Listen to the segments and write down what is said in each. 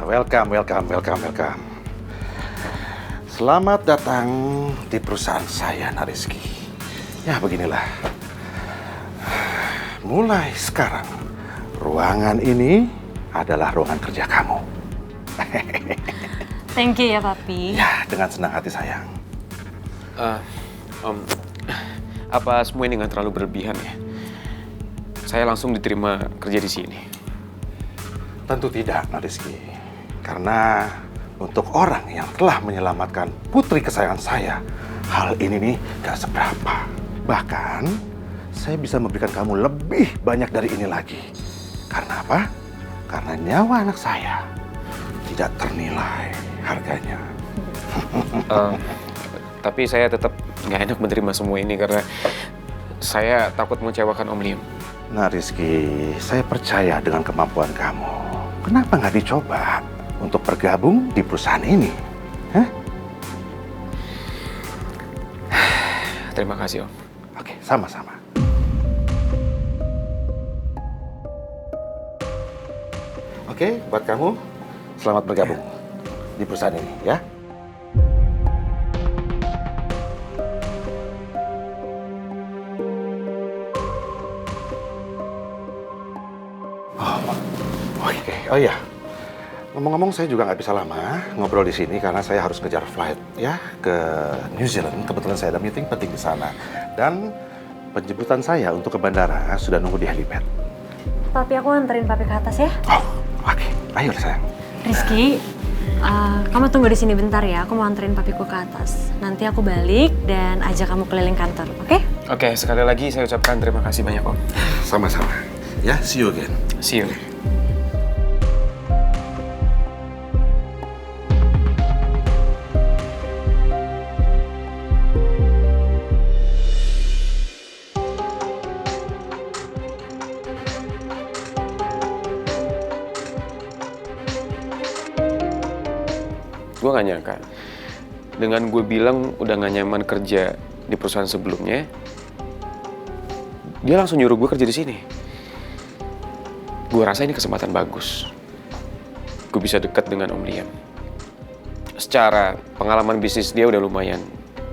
welcome. Selamat datang di perusahaan saya, Nariski. Ya, beginilah. Mulai sekarang, ruangan ini adalah ruangan kerja kamu. Thank you ya, Papi. Ya, dengan senang hati, sayang. Om, apa semua ini nggak terlalu berlebihan ya? Saya langsung diterima kerja di sini. Tentu tidak, Nariski. Karena untuk orang yang telah menyelamatkan putri kesayangan saya, hal ini nih gak seberapa. Bahkan, saya bisa memberikan kamu lebih banyak dari ini lagi. Karena apa? Karena nyawa anak saya tidak ternilai harganya. Tapi saya tetap nggak enak menerima semua ini karena saya takut mengecewakan Om Liam. Nah, Rizky, saya percaya dengan kemampuan kamu. Kenapa nggak dicoba untuk bergabung di perusahaan ini? Hah? Terima kasih, Om. Oke, sama-sama. Oke, buat kamu, selamat bergabung di perusahaan ini, ya. Oh iya, ngomong-ngomong saya juga nggak bisa lama ngobrol di sini karena saya harus ngejar flight ya ke New Zealand. Kebetulan saya ada meeting penting di sana dan penjemputan saya untuk ke bandara sudah nunggu di helipad. Papi, aku anterin Papi ke atas ya. Oh, oke. Ayo sayang. Rizky, kamu tunggu di sini bentar ya. Aku mau anterin papiku ke atas. Nanti aku balik dan ajak kamu keliling kantor, oke? Oke, sekali lagi saya ucapkan terima kasih banyak, Om. Sama-sama. Ya, see you again. See you. Gue gak nyangka, dengan gue bilang udah gak nyaman kerja di perusahaan sebelumnya, dia langsung nyuruh gue kerja di sini. Gue rasa ini kesempatan bagus. Gue bisa dekat dengan Om Liam. Secara pengalaman bisnis dia udah lumayan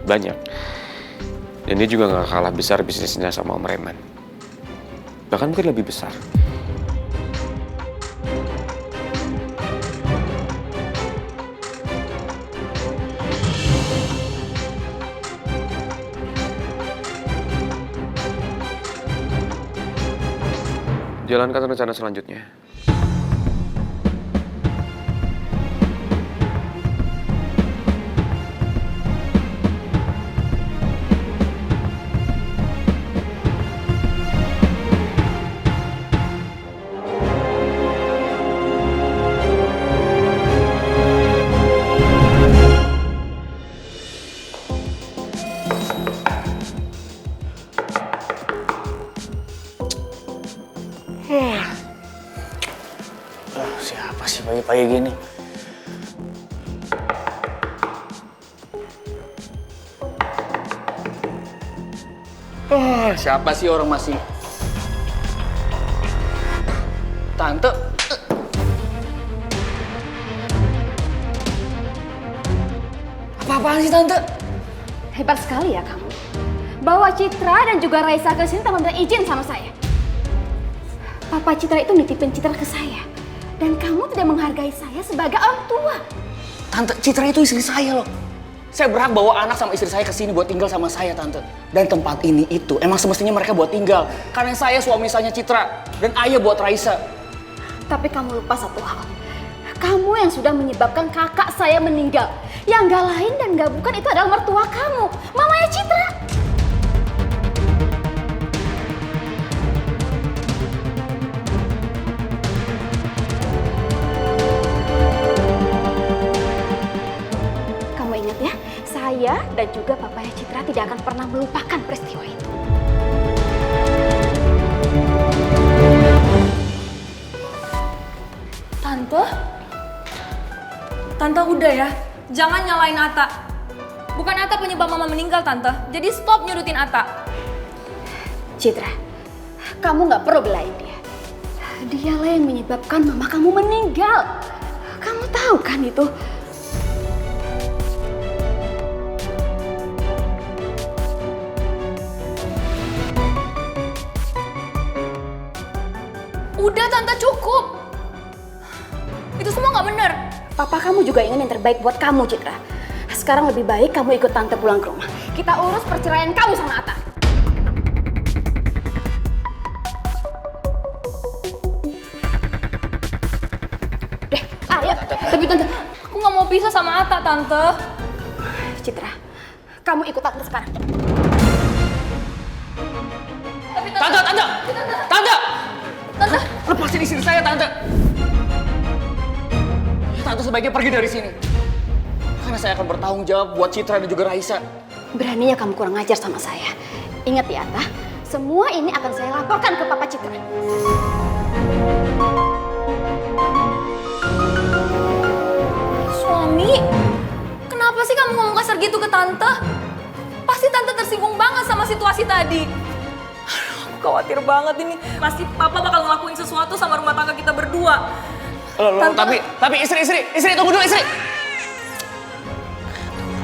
banyak. Dan dia juga gak kalah besar bisnisnya sama Om Reman. Bahkan mungkin lebih besar. Jalankan rencana selanjutnya. Siapa sih pagi-pagi gini? Siapa sih orang masih? Tante? Apa-apaan sih Tante? Hebat sekali ya kamu. Bawa Citra dan juga Raisa ke sini tanpa minta izin sama saya. Papa Citra itu nitipin Citra ke saya. Dan kamu tidak menghargai saya sebagai orang tua. Tante, Citra itu istri saya loh. Saya berhak bawa anak sama istri saya ke sini buat tinggal sama saya, Tante. Dan tempat ini itu emang semestinya mereka buat tinggal. Karena saya suami sahnya Citra dan ayah buat Raisa. Tapi kamu lupa satu hal. Kamu yang sudah menyebabkan kakak saya meninggal. Yang gak lain dan gak bukan itu adalah mertua kamu, mamanya Citra. Kamu ingat ya, saya dan juga papanya Citra tidak akan pernah melupakan peristiwa itu. Tante udah ya, jangan nyalain Atta. Bukan Atta penyebab mama meninggal, Tante. Jadi stop nyudutin Atta. Citra, kamu gak perlu belain dia. Dialah yang menyebabkan mama kamu meninggal. Kamu tahu kan itu? Udah Tante, cukup. Itu semua nggak bener. Papa kamu juga ingin yang terbaik buat kamu, Citra. Sekarang lebih baik kamu ikut tante pulang ke rumah. Kita urus perceraian kamu sama Atta. Deh, ayo. Tapi Tante, aku nggak mau pisah sama Atta, Tante. Citra, kamu ikut tante sekarang. Tapi Tante! Tante! Tante, Lepasin istri saya, Tante! Tante sebaiknya pergi dari sini. Karena saya akan bertanggung jawab buat Citra dan juga Raisa. Beraninya kamu kurang ajar sama saya. Ingat ya, Atta, semua ini akan saya laporkan ke Papa Citra. Suami, kenapa sih kamu ngomong kasar gitu ke Tante? Pasti Tante tersinggung banget sama situasi tadi. Aduh, aku khawatir banget ini. Pasti Papa bakal ngelakuin sesuatu sama rumah tangga kita berdua. Loh, tapi istri, tunggu dulu istri.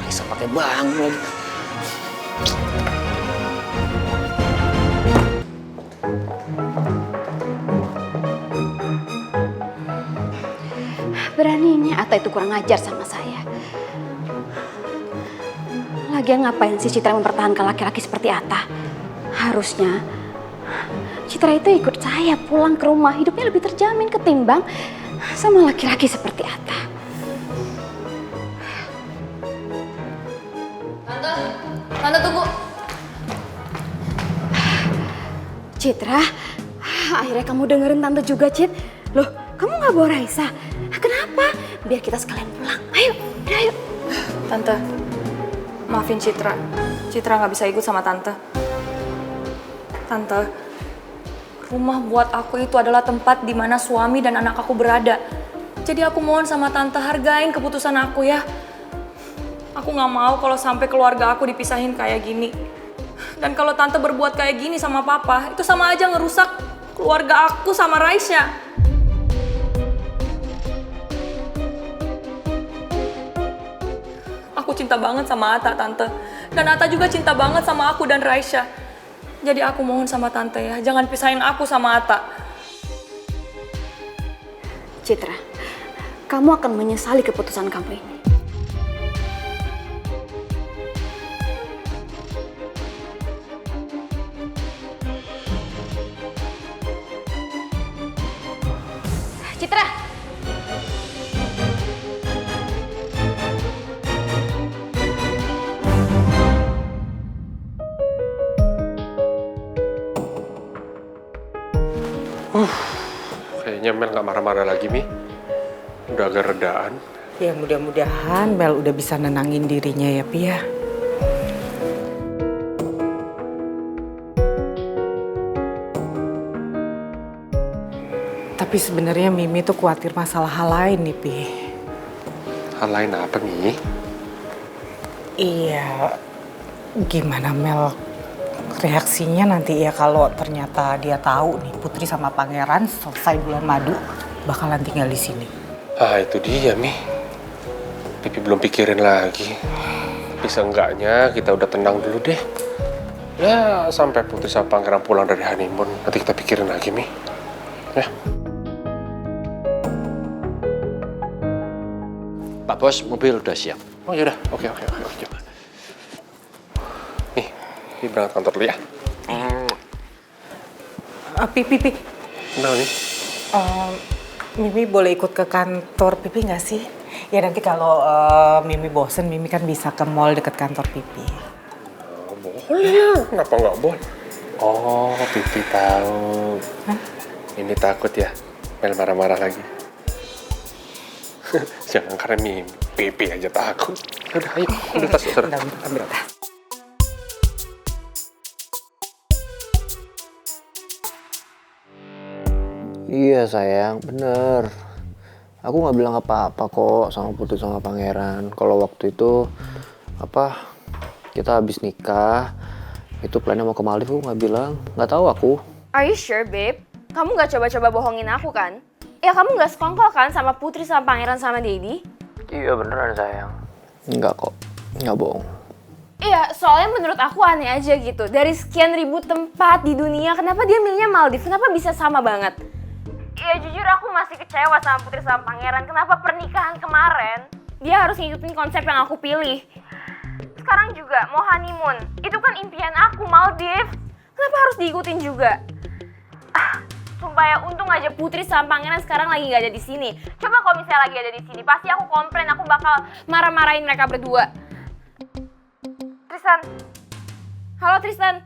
Raisa pakai bangun lagi. Beraninya Atta itu kurang ajar sama saya. Lagian ngapain sih Citra mempertahankan laki-laki seperti Atta? Harusnya Citra itu ikut saya pulang ke rumah, hidupnya lebih terjamin ketimbang sama laki-laki seperti Atta. Tante tunggu. Citra, akhirnya kamu dengerin tante juga, Cit. Loh, kamu nggak bawa Raisa? Kenapa? Biar kita sekalian pulang. Ayo, udah ayo. Tante, maafin Citra. Citra nggak bisa ikut sama Tante. Tante, rumah buat aku itu adalah tempat di mana suami dan anak aku berada. Jadi aku mohon sama Tante, hargain keputusan aku ya. Aku nggak mau kalau sampai keluarga aku dipisahin kayak gini. Dan kalau Tante berbuat kayak gini sama Papa, itu sama aja ngerusak keluarga aku sama Raisa. Aku cinta banget sama Atta, Tante. Dan Atta juga cinta banget sama aku dan Raisa. Jadi aku mohon sama Tante ya, jangan pisahin aku sama Atta. Citra, kamu akan menyesali keputusan kamu ini. Citra! Kayaknya Mel nggak marah-marah lagi, Mi. Udah agak redaan. Ya mudah-mudahan Mel udah bisa nenangin dirinya ya, Pi ya. Tapi sebenarnya Mimi tuh khawatir masalah hal lain nih, Pi. Hal lain apa, Mi? Iya, gimana Mel reaksinya nanti ya kalau ternyata dia tahu nih Putri sama Pangeran selesai bulan madu bakalan tinggal di sini. Ah, itu dia, Mi. Pipi belum pikirin lagi. Tapi seenggaknya kita udah tenang dulu deh. Ya, sampai Putri sama Pangeran pulang dari honeymoon. Nanti kita pikirin lagi, Mi. Ya. Pak Bos, mobil udah siap. Oh, yaudah. Oke. Nih, Pi berangkat kantor dulu ya. Pi. Kenapa nih? Mimi boleh ikut ke kantor Pipi nggak sih? Ya nanti kalau Mimi bosen, Mimi kan bisa ke mall deket kantor Pipi. Oh, boleh. Kenapa nggak boleh? Oh, Pipi tahu. Hah? Ini takut ya, Mel marah-marah lagi. Jangan karena Mimi, Pipi aja takut. Udah, ayo, ambil tas, saudara. Ambil tas. Iya sayang, bener. Aku nggak bilang apa-apa kok sama Putri sama Pangeran. Kalau waktu itu kita habis nikah, itu plannya mau ke Maldives, aku nggak bilang, nggak tahu aku. Are you sure, babe? Kamu gak coba-coba bohongin aku kan? ya kamu gak sekongkol kan sama Putri sama Pangeran sama Dedi? Iya beneran sayang. Enggak kok, enggak bohong. Iya, soalnya menurut aku aneh aja gitu. Dari sekian ribu tempat di dunia, kenapa dia milihnya Maldives? Kenapa bisa sama banget? Iya, jujur aku masih kecewa sama Putri sama Pangeran. Kenapa pernikahan kemarin dia harus ngikutin konsep yang aku pilih? Sekarang juga mau honeymoon. Itu kan impian aku, Maldives. Kenapa harus diikutin juga? Sumpah ya, untung aja Putri sama Pangeran sekarang lagi gak ada di sini. Coba kalau misalnya lagi ada di sini, pasti aku komplain, aku bakal marah-marahin mereka berdua. Tristan. Halo Tristan.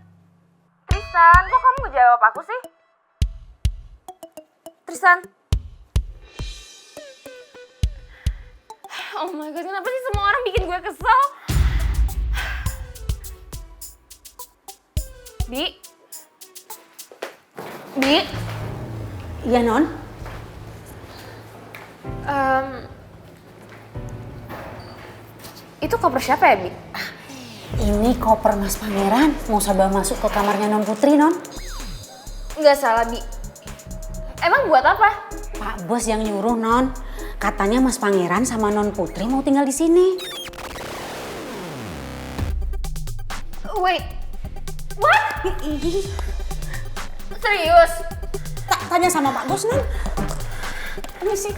Tristan, kok kamu gak jawab aku sih? Tristan. Oh my god, kenapa sih semua orang bikin gue kesel? Bi? Bi? Iya, Non? Itu koper siapa ya, Bi? Ini koper Mas Pangeran. Mau saya bawa masuk ke kamarnya Non Putri, Non? Nggak salah, Bi. Emang buat apa? Pak Bos yang nyuruh, Non. Katanya Mas Pangeran sama Non Putri mau tinggal di sini. Wait. What? Serius? Tanya sama Pak Bos, Non. Ini sih.